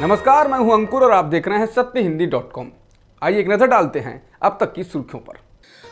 नमस्कार, मैं हूं अंकुर और आप देख रहे हैं सत्यहिंदी.com। आइए एक नजर डालते हैं अब तक की सुर्खियों पर।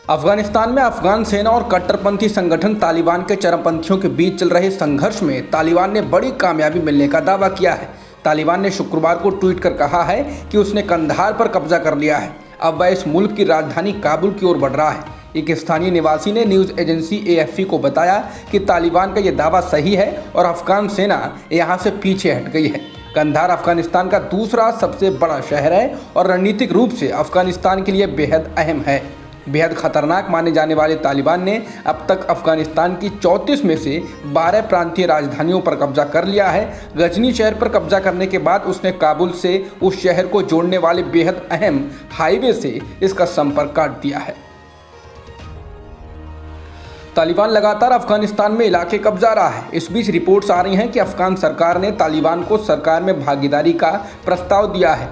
अफगानिस्तान में अफगान सेना और कट्टरपंथी संगठन तालिबान के चरमपंथियों के बीच चल रहे संघर्ष में तालिबान ने बड़ी कामयाबी मिलने का दावा किया है। तालिबान ने शुक्रवार को ट्वीट कर कहा है कि उसने कंधार पर कब्जा कर लिया है। अब वह इस मुल्क की राजधानी काबुल की ओर बढ़ रहा है। एक स्थानीय निवासी ने न्यूज़ एजेंसी AFP को बताया कि तालिबान का यह दावा सही है और अफगान सेना यहाँ से पीछे हट गई है। कंधार अफगानिस्तान का दूसरा सबसे बड़ा शहर है और रणनीतिक रूप से अफगानिस्तान के लिए बेहद अहम है। बेहद खतरनाक माने जाने वाले तालिबान ने अब तक अफगानिस्तान की 34 में से 12 प्रांतीय राजधानियों पर कब्जा कर लिया है। गजनी शहर पर कब्जा करने के बाद उसने काबुल से उस शहर को जोड़ने वाले बेहद अहम हाईवे से इसका संपर्क काट दिया है। तालिबान लगातार अफगानिस्तान में इलाके कब्जा रहा है। इस बीच रिपोर्ट्स आ रही हैं कि अफगान सरकार ने तालिबान को सरकार में भागीदारी का प्रस्ताव दिया है।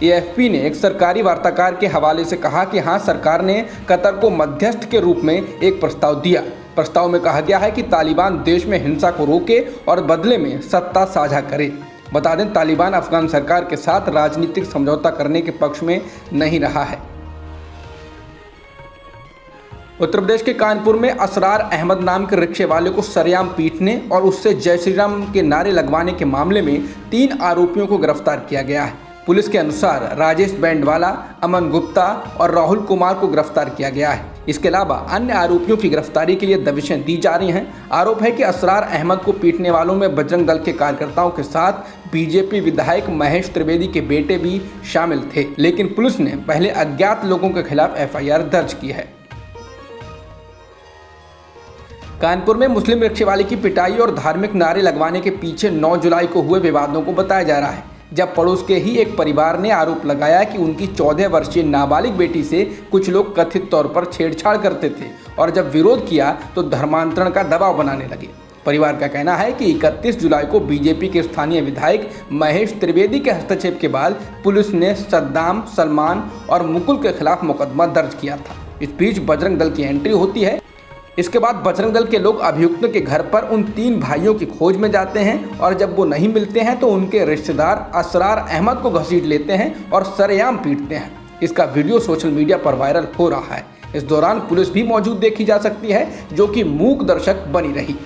AFP ने एक सरकारी वार्ताकार के हवाले से कहा कि हाँ, सरकार ने कतर को मध्यस्थ के रूप में एक प्रस्ताव दिया। प्रस्ताव में कहा गया है कि तालिबान देश में हिंसा को रोके और बदले में सत्ता साझा करे। बता दें, तालिबान अफगान सरकार के साथ राजनीतिक समझौता करने के पक्ष में नहीं रहा है। उत्तर प्रदेश के कानपुर में असरार अहमद नाम के रिक्शे वाले को सरेआम पीटने और उससे जय श्री राम के नारे लगवाने के मामले में 3 आरोपियों को गिरफ्तार किया गया है। पुलिस के अनुसार राजेश बैंडवाला, अमन गुप्ता और राहुल कुमार को गिरफ्तार किया गया है। इसके अलावा अन्य आरोपियों की गिरफ्तारी के लिए दबिशें दी जा रही हैं। आरोप है कि असरार अहमद को पीटने वालों में बजरंग दल के कार्यकर्ताओं के साथ BJP विधायक महेश त्रिवेदी के बेटे भी शामिल थे, लेकिन पुलिस ने पहले अज्ञात लोगों के खिलाफ FIR दर्ज की है। कानपुर में मुस्लिम रिक्शे वाले की पिटाई और धार्मिक नारे लगवाने के पीछे 9 जुलाई को हुए विवादों को बताया जा रहा है, जब पड़ोस के ही एक परिवार ने आरोप लगाया कि उनकी 14 वर्षीय नाबालिग बेटी से कुछ लोग कथित तौर पर छेड़छाड़ करते थे और जब विरोध किया तो धर्मांतरण का दबाव बनाने लगे। परिवार का कहना है कि 31 जुलाई को BJP के स्थानीय विधायक महेश त्रिवेदी के हस्तक्षेप के बाद पुलिस ने सद्दाम, सलमान और मुकुल के खिलाफ मुकदमा दर्ज किया था। इस बीच बजरंग दल की एंट्री होती है। इसके बाद बजरंग दल के लोग अभियुक्तों के घर पर उन 3 भाइयों की खोज में जाते हैं और जब वो नहीं मिलते हैं तो उनके रिश्तेदार असरार अहमद को घसीट लेते हैं और सरेआम पीटते हैं। इसका वीडियो सोशल मीडिया पर वायरल हो रहा है। इस दौरान पुलिस भी मौजूद देखी जा सकती है, जो कि मूक दर्शक बनी रही।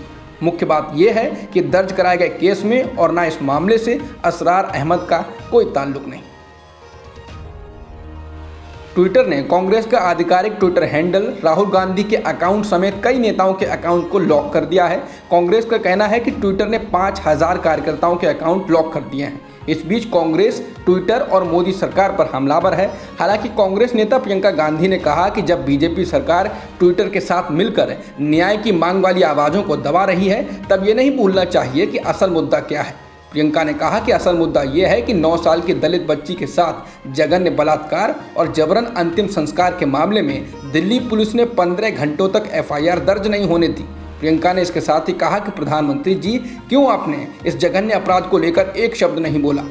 मुख्य बात यह है कि दर्ज कराए गए केस में और न इस मामले से असरार अहमद का कोई ताल्लुक नहीं। ट्विटर ने कांग्रेस का आधिकारिक ट्विटर हैंडल राहुल गांधी के अकाउंट समेत कई नेताओं के अकाउंट को लॉक कर दिया है। कांग्रेस का कहना है कि ट्विटर ने 5000 कार्यकर्ताओं के अकाउंट लॉक कर दिए हैं। इस बीच कांग्रेस ट्विटर और मोदी सरकार पर हमलावर है। हालांकि कांग्रेस नेता प्रियंका गांधी ने कहा कि जब BJP सरकार ट्विटर के साथ मिलकर न्याय की मांग वाली आवाज़ों को दबा रही है, तब ये नहीं भूलना चाहिए कि असल मुद्दा क्या है। प्रियंका ने कहा कि असल मुद्दा यह है कि 9 साल की दलित बच्ची के साथ जघन्य बलात्कार और जबरन अंतिम संस्कार के मामले में दिल्ली पुलिस ने 15 घंटों तक FIR दर्ज नहीं होने दी। प्रियंका ने इसके साथ ही कहा कि प्रधानमंत्री जी, क्यों आपने इस जघन्य अपराध को लेकर एक शब्द नहीं बोला।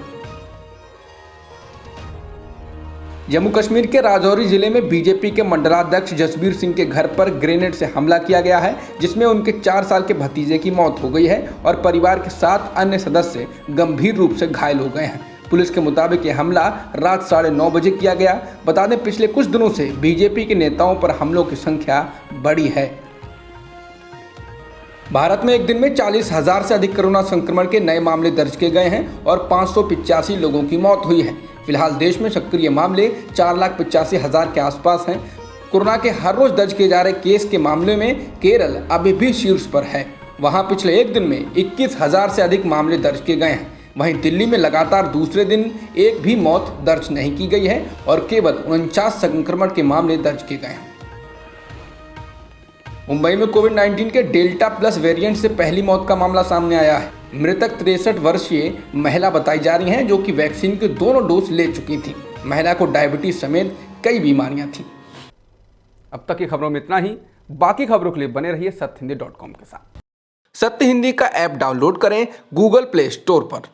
जम्मू कश्मीर के राजौरी जिले में BJP के मंडलाध्यक्ष जसबीर सिंह के घर पर ग्रेनेड से हमला किया गया है, जिसमें उनके 4 साल के भतीजे की मौत हो गई है और परिवार के 7 अन्य सदस्य गंभीर रूप से घायल हो गए हैं। पुलिस के मुताबिक यह हमला रात 9:30 बजे किया गया। बता दें, पिछले कुछ दिनों से BJP के नेताओं पर हमलों की संख्या बढ़ी है। भारत में एक दिन में 40,000 से अधिक कोरोना संक्रमण के नए मामले दर्ज किए गए हैं और 585 लोगों की मौत हुई है। फिलहाल देश में सक्रिय मामले 4,85,000 के आसपास हैं। कोरोना के हर रोज दर्ज किए जा रहे केस के मामले में केरल अभी भी शीर्ष पर है। वहां पिछले एक दिन में 21,000 से अधिक मामले दर्ज किए गए हैं। वहीं दिल्ली में लगातार दूसरे दिन एक भी मौत दर्ज नहीं की गई है और केवल 49 संक्रमण के मामले दर्ज किए गए हैं। मुंबई में कोविड-19 के डेल्टा प्लस वेरिएंट से पहली मौत का मामला सामने आया है। मृतक 63 वर्षीय महिला बताई जा रही हैं, जो कि वैक्सीन के दोनों डोज ले चुकी थी। महिला को डायबिटीज समेत कई बीमारियां थीं। अब तक की खबरों में इतना ही। बाकी खबरों के लिए बने रहिए सत्यहिंदी.com के साथ। सत्य हिंदी का ऐप डाउनलोड करें गूगल प्ले स्टोर पर।